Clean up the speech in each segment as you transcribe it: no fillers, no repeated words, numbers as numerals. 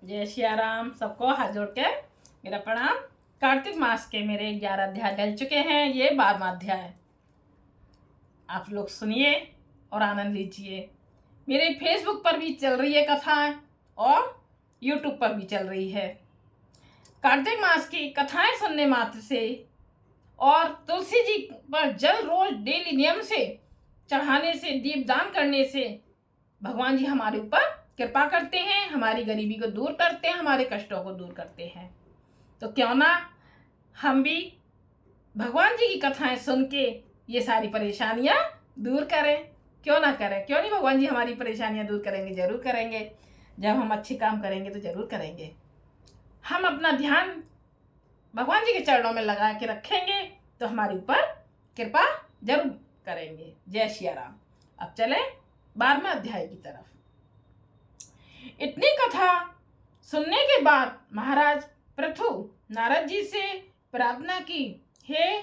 जय सिया राम। सबको हाथ जोड़ के मेरा प्रणाम। कार्तिक मास के मेरे 11 अध्याय डल चुके हैं, ये 12वां अध्याय। आप लोग सुनिए और आनंद लीजिए। मेरे फेसबुक पर भी चल रही है कथाएं और यूट्यूब पर भी चल रही है। कार्तिक मास की कथाएं सुनने मात्र से और तुलसी जी पर जल रोज डेली नियम से चढ़ाने से, दीपदान करने से भगवान जी हमारे ऊपर कृपा करते हैं, हमारी गरीबी को दूर करते हैं, हमारे कष्टों को दूर करते हैं। तो क्यों ना हम भी भगवान जी की कथाएं सुन के ये सारी परेशानियां दूर करें। क्यों ना करें, क्यों नहीं भगवान जी हमारी परेशानियां दूर करेंगे, जरूर करेंगे। जब हम अच्छे काम करेंगे तो जरूर करेंगे। हम अपना ध्यान भगवान जी के चरणों में लगा के रखेंगे तो हमारे ऊपर कृपा जरूर करेंगे। जय सिया राम। अब चले 12वें अध्याय की तरफ। इतनी कथा सुनने के बाद महाराज पृथु नारद जी से प्रार्थना की, हे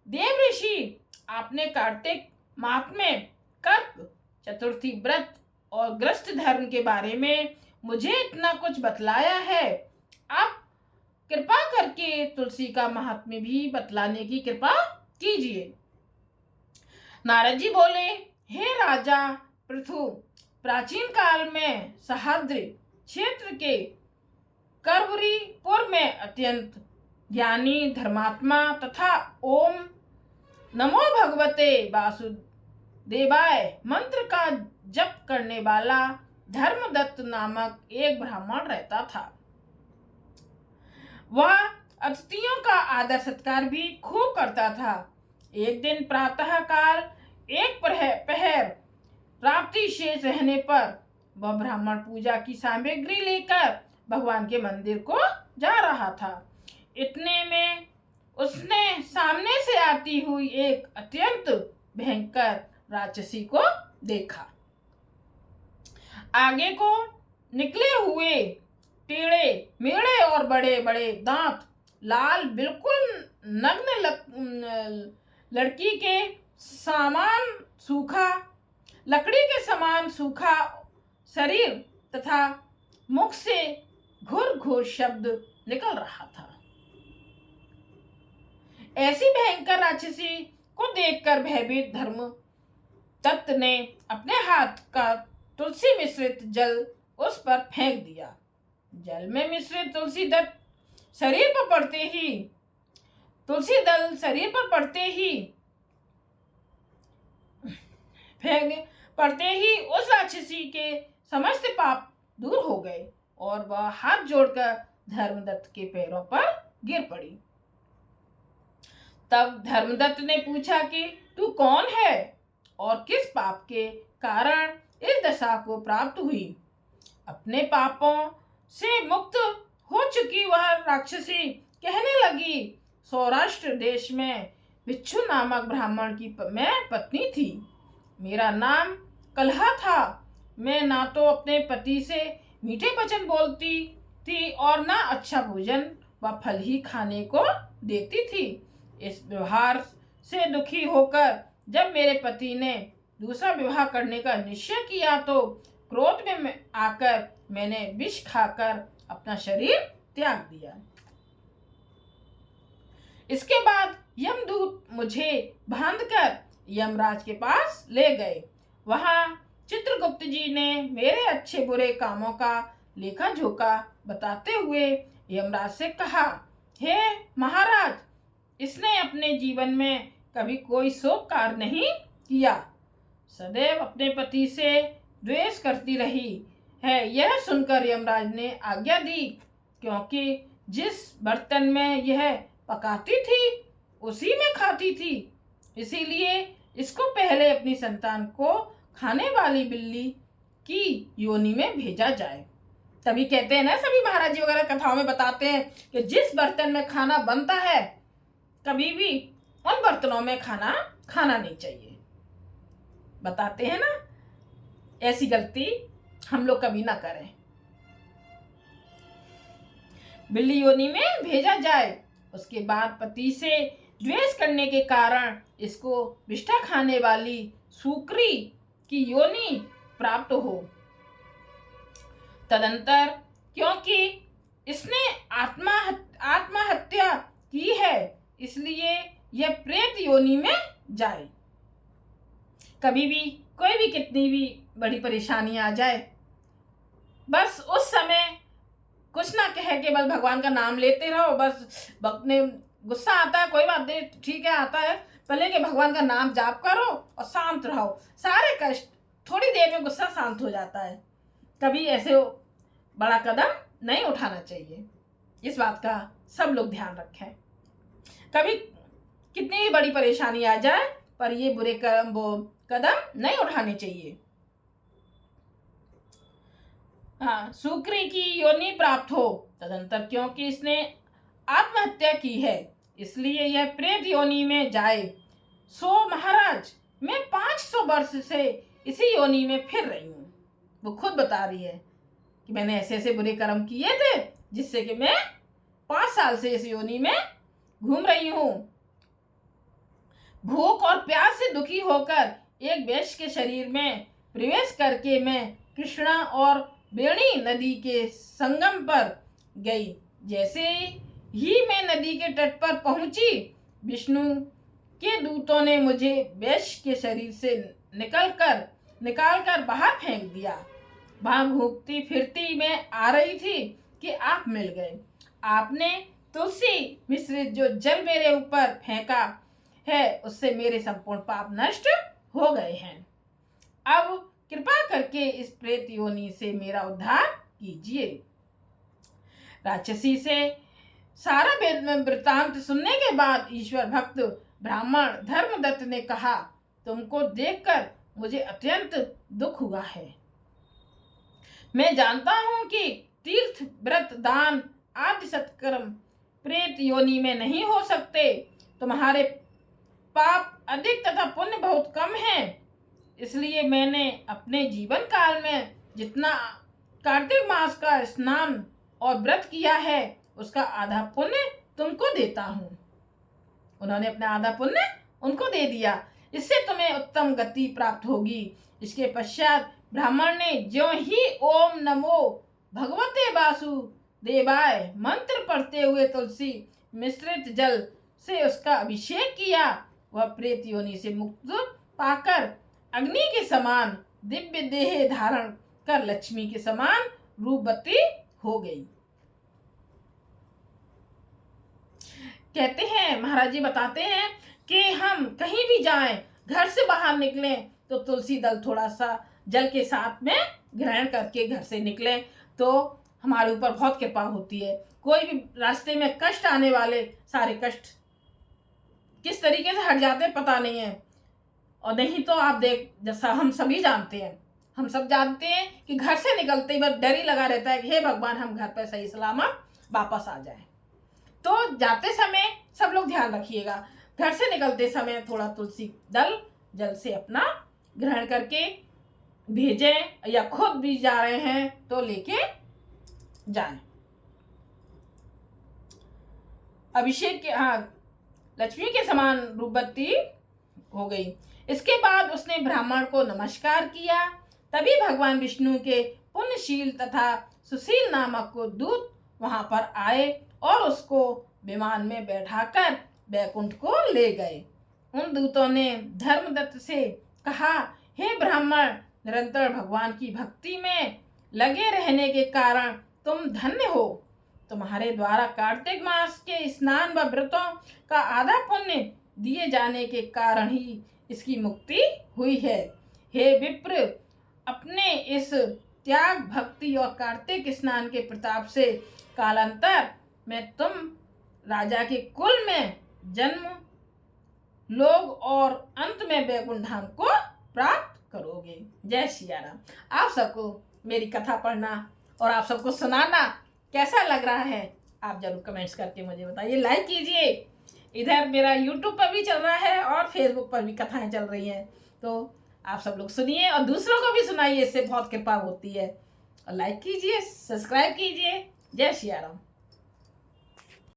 देव ऋषि, आपने कार्तिक माह में कर्क चतुर्थी व्रत और ग्रस्त धर्म के बारे में मुझे इतना कुछ बतलाया है। आप कृपा करके तुलसी का महात्म्य भी बतलाने की कृपा कीजिए। नारद जी बोले, हे राजा पृथु, प्राचीन काल में सह्याद्री क्षेत्र के करवरीपुर में अत्यंत ज्ञानी धर्मात्मा तथा ओम नमो भगवते वासुदेवाय मंत्र का जप करने वाला धर्मदत्त नामक एक ब्राह्मण रहता था। वह अतिथियों का आदर सत्कार भी खूब करता था। एक दिन प्रातः काल एक पहर प्राप्ति शेष रहने पर वह ब्राह्मण पूजा की सामग्री लेकर भगवान के मंदिर को जा रहा था। इतने में उसने सामने से आती हुई एक अत्यंत भयंकर राक्षसी को देखा। आगे को निकले हुए टेढ़े मेढ़े और बड़े बड़े दांत, लाल बिल्कुल नग्न लड़की के समान सूखा लकड़ी के समान सूखा शरीर तथा मुख से घुर घुर शब्द निकल रहा था। ऐसी भयंकर राक्षसी को देखकर भयभीत धर्म दत्त ने अपने हाथ का तुलसी मिश्रित जल उस पर फेंक दिया। जल में मिश्रित तुलसी दल शरीर पर पड़ते ही उस राक्षसी के समस्त पाप दूर हो गए और वह हाथ जोड़कर धर्मदत्त के पैरों पर गिर पड़ी। तब धर्मदत्त ने पूछा कि तू कौन है और किस पाप के कारण इस दशा को प्राप्त हुई। अपने पापों से मुक्त हो चुकी वह राक्षसी कहने लगी, सौराष्ट्र देश में बिच्छू नामक ब्राह्मण की मैं पत्नी थी। मेरा नाम कलहा था। मैं ना तो अपने पति से मीठे वचन बोलती थी और ना अच्छा भोजन व फल ही खाने को देती थी। इस व्यवहार से दुखी होकर जब मेरे पति ने दूसरा विवाह करने का निश्चय किया तो क्रोध में आकर मैंने विष खाकर अपना शरीर त्याग दिया। इसके बाद यमदूत मुझे बांधकर यमराज के पास ले गए। वहां चित्रगुप्त जी ने मेरे अच्छे बुरे कामों का लेखा जोखा बताते हुए यमराज से कहा, हे महाराज, इसने अपने जीवन में कभी कोई शोक कार्य नहीं किया, सदैव अपने पति से द्वेष करती रही है। यह सुनकर यमराज ने आज्ञा दी, क्योंकि जिस बर्तन में यह पकाती थी उसी में खाती थी, इसीलिए इसको पहले अपनी संतान को खाने वाली बिल्ली की योनि में भेजा जाए। तभी कहते हैं ना, सभी महाराज जी वगैरह कथाओं में बताते हैं कि जिस बर्तन में खाना बनता है कभी भी उन बर्तनों में खाना खाना नहीं चाहिए। बताते हैं ना, ऐसी गलती हम लोग कभी ना करें। बिल्ली योनि में भेजा जाए। उसके बाद पति से द्वेष करने के कारण इसको विष्ठा खाने वाली सूकरी की योनि प्राप्त हो। तदंतर क्योंकि इसने आत्महत्या की है, इसलिए यह प्रेत योनि में जाए। कभी भी कोई भी कितनी भी बड़ी परेशानी आ जाए, बस उस समय कुछ ना कह के बस भगवान का नाम लेते रहो। बस वक्त में गुस्सा आता है, कोई बात नहीं, ठीक है, आता है, पहले कि भगवान का नाम जाप करो और शांत रहो। सारे कष्ट थोड़ी देर में गुस्सा शांत हो जाता है। कभी ऐसे बड़ा कदम नहीं उठाना चाहिए, इस बात का सब लोग ध्यान रखें। कभी कितनी भी बड़ी परेशानी आ जाए, पर ये बुरे कदम नहीं उठाने चाहिए। हाँ, शुक्र की योनि प्राप्त हो तदंतर, क्योंकि इसने आत्महत्या की है, इसलिए यह प्रेत योनि में जाए। सो महाराज, मैं 500 वर्ष से इसी योनि में फिर रही हूँ। वो खुद बता रही है कि मैंने ऐसे ऐसे बुरे कर्म किए थे, जिससे कि मैं 5 साल से इस योनि में घूम रही हूँ। भूख और प्यास से दुखी होकर एक वैश्य के शरीर में प्रवेश करके मैं कृष्णा और बेणी नदी के संगम पर गई। जैसे ही मैं नदी के तट पर पहुंची, विष्णु के दूतों ने मुझे वैश्य के शरीर से निकालकर बाहर फेंक दिया। वहां घूमती फिरती मैं आ रही थी कि आप मिल गए। आपने तुलसी मिश्रित जो जल मेरे ऊपर फेंका है, उससे मेरे संपूर्ण पाप नष्ट हो गए हैं। अब कृपा करके इस प्रेत योनि से मेरा उद्धार कीजिए। राक्षसी से सारा वेद में वृत्तांत सुनने के बाद ईश्वर भक्त ब्राह्मण धर्मदत्त ने कहा, तुमको देखकर मुझे अत्यंत दुख हुआ है। मैं जानता हूं कि तीर्थ व्रत दान आदि सत्कर्म प्रेत योनि में नहीं हो सकते। तुम्हारे पाप अधिक तथा पुण्य बहुत कम है, इसलिए मैंने अपने जीवन काल में जितना कार्तिक मास का स्नान और व्रत किया है, उसका आधा पुण्य तुमको देता हूँ। उन्होंने अपना आधा पुण्य उनको दे दिया, इससे तुम्हें उत्तम गति प्राप्त होगी। इसके पश्चात ब्राह्मण ने ज्यों ही ओम नमो भगवते वासुदेवाय मंत्र पढ़ते हुए तुलसी मिश्रित जल से उसका अभिषेक किया, वह प्रेत योनि से मुक्त पाकर अग्नि के समान दिव्य देह धारण कर लक्ष्मी के समान रूपवती हो गई। कहते हैं, महाराज जी बताते हैं कि हम कहीं भी जाएं, घर से बाहर निकलें तो तुलसी दल थोड़ा सा जल के साथ में ग्रहण करके घर से निकलें तो हमारे ऊपर बहुत कृपा होती है। कोई भी रास्ते में कष्ट आने वाले सारे कष्ट किस तरीके से हट जाते हैं पता नहीं है। और नहीं तो आप देख, जैसा हम सभी जानते हैं, हम सब जानते हैं कि घर से निकलते ही बस डर ही लगा रहता है कि हे भगवान हम घर पर सही सलामत वापस आ जाएं। तो जाते समय सब लोग ध्यान रखिएगा, घर से निकलते समय थोड़ा तुलसी दल जल से अपना ग्रहण करके भेजें, या खुद भी जा रहे हैं तो लेके जाएं। अभिषेक के लक्ष्मी के समान रूपवती हो गई। इसके बाद उसने ब्राह्मण को नमस्कार किया। तभी भगवान विष्णु के पुण्यशील तथा सुशील नामक को दूत वहां पर आए और उसको विमान में बैठाकर बैकुंठ को ले गए। उन दूतों ने धर्मदत्त से कहा, हे ब्राह्मण, निरंतर भगवान की भक्ति में लगे रहने के कारण तुम धन्य हो। तुम्हारे द्वारा कार्तिक मास के स्नान व व्रतों का आधा पुण्य दिए जाने के कारण ही इसकी मुक्ति हुई है। हे विप्र, अपने इस त्याग भक्ति और कार्तिक स्नान के प्रताप से कालांतर में तुम राजा के कुल में जन्म लोग और अंत में वैकुंठ धाम को प्राप्त करोगे। जय सिया राम। आप सबको मेरी कथा पढ़ना और आप सबको सुनाना कैसा लग रहा है, आप जरूर कमेंट्स करके मुझे बताइए। लाइक कीजिए। इधर मेरा यूट्यूब पर भी चल रहा है और फेसबुक पर भी कथाएं चल रही हैं, तो आप सब लोग सुनिए और दूसरों को भी सुनाइए, इससे बहुत कृपा होती है। और लाइक कीजिए, सब्सक्राइब कीजिए। जय सिया राम।